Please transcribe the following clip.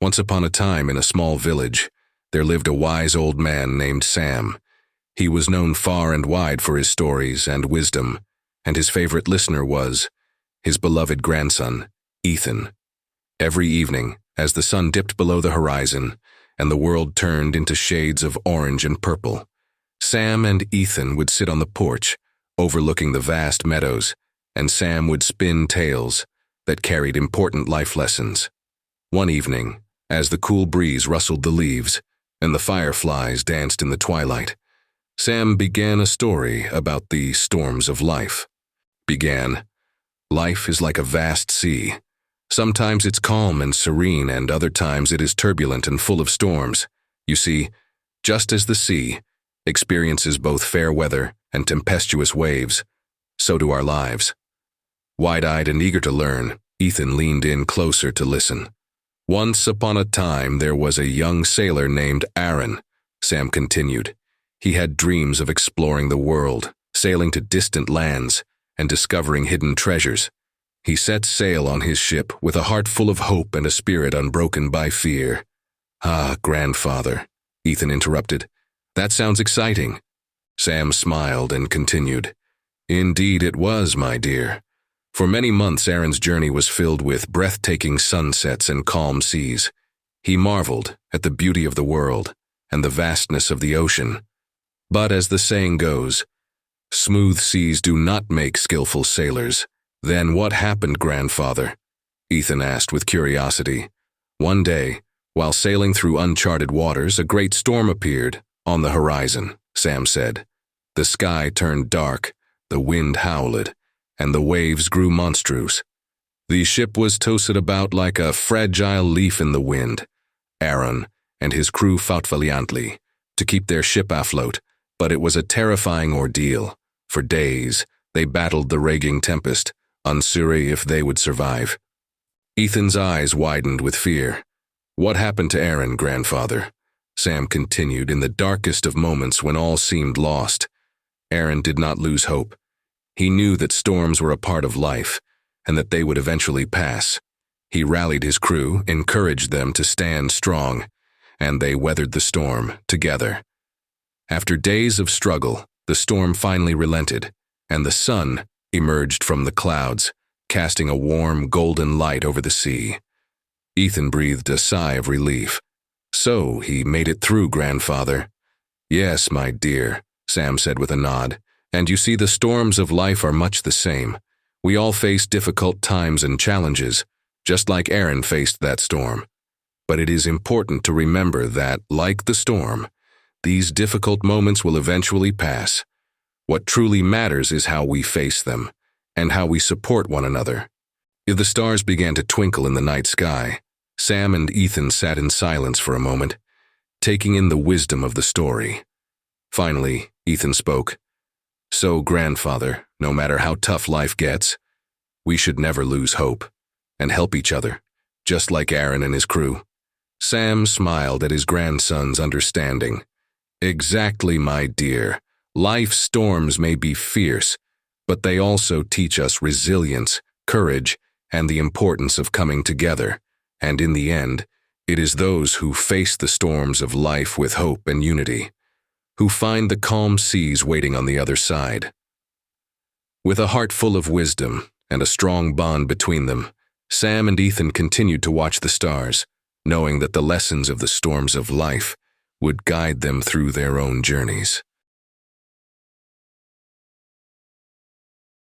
Once upon a time in a small village, there lived a wise old man named Sam. He was known far and wide for his stories and wisdom, and his favorite listener was his beloved grandson, Ethan. Every evening, as the sun dipped below the horizon and the world turned into shades of orange and purple, Sam and Ethan would sit on the porch, overlooking the vast meadows, and Sam would spin tales that carried important life lessons. One evening, as the cool breeze rustled the leaves and the fireflies danced in the twilight, Sam began a story about the storms of life. Life is like a vast sea. Sometimes it's calm and serene, and other times it is turbulent and full of storms. You see, just as the sea experiences both fair weather and tempestuous waves, so do our lives. Wide-eyed and eager to learn, Ethan leaned in closer to listen. Once upon a time there was a young sailor named Aron, Sam continued. He had dreams of exploring the world, sailing to distant lands, and discovering hidden treasures. He set sail on his ship with a heart full of hope and a spirit unbroken by fear. "Ah, grandfather," Ethan interrupted. "That sounds exciting." Sam smiled and continued. "Indeed it was, my dear. For many months Aron's journey was filled with breathtaking sunsets and calm seas. He marveled at the beauty of the world and the vastness of the ocean. But as the saying goes, smooth seas do not make skillful sailors. Then what happened, grandfather?" Ethan asked with curiosity. "One day, while sailing through uncharted waters, a great storm appeared on the horizon," Sam said. "The sky turned dark, the wind howled, and the waves grew monstrous. The ship was tossed about like a fragile leaf in the wind. Aron and his crew fought valiantly to keep their ship afloat, but it was a terrifying ordeal. For days, they battled the raging tempest, unsure if they would survive." Ethan's eyes widened with fear. "What happened to Aron, grandfather?" Sam continued in the darkest of moments when all seemed lost. Aron did not lose hope. He knew that storms were a part of life, and that they would eventually pass. He rallied his crew, encouraged them to stand strong, and they weathered the storm together. After days of struggle, the storm finally relented, and the sun emerged from the clouds, casting a warm, golden light over the sea. Ethan breathed a sigh of relief. "So, he made it through, grandfather." "Yes, my dear," Sam said with a nod. "And you see, the storms of life are much the same. We all face difficult times and challenges, just like Aron faced that storm. But it is important to remember that, like the storm, these difficult moments will eventually pass. What truly matters is how we face them, and how we support one another." The stars began to twinkle in the night sky. Sam and Ethan sat in silence for a moment, taking in the wisdom of the story. Finally, Ethan spoke. "So, grandfather, no matter how tough life gets, we should never lose hope, and help each other, just like Aron and his crew." Sam smiled at his grandson's understanding. "Exactly, my dear. Life's storms may be fierce, but they also teach us resilience, courage, and the importance of coming together. And in the end, it is those who face the storms of life with hope and unity who find the calm seas waiting on the other side." With a heart full of wisdom and a strong bond between them, Sam and Ethan continued to watch the stars, knowing that the lessons of the storms of life would guide them through their own journeys.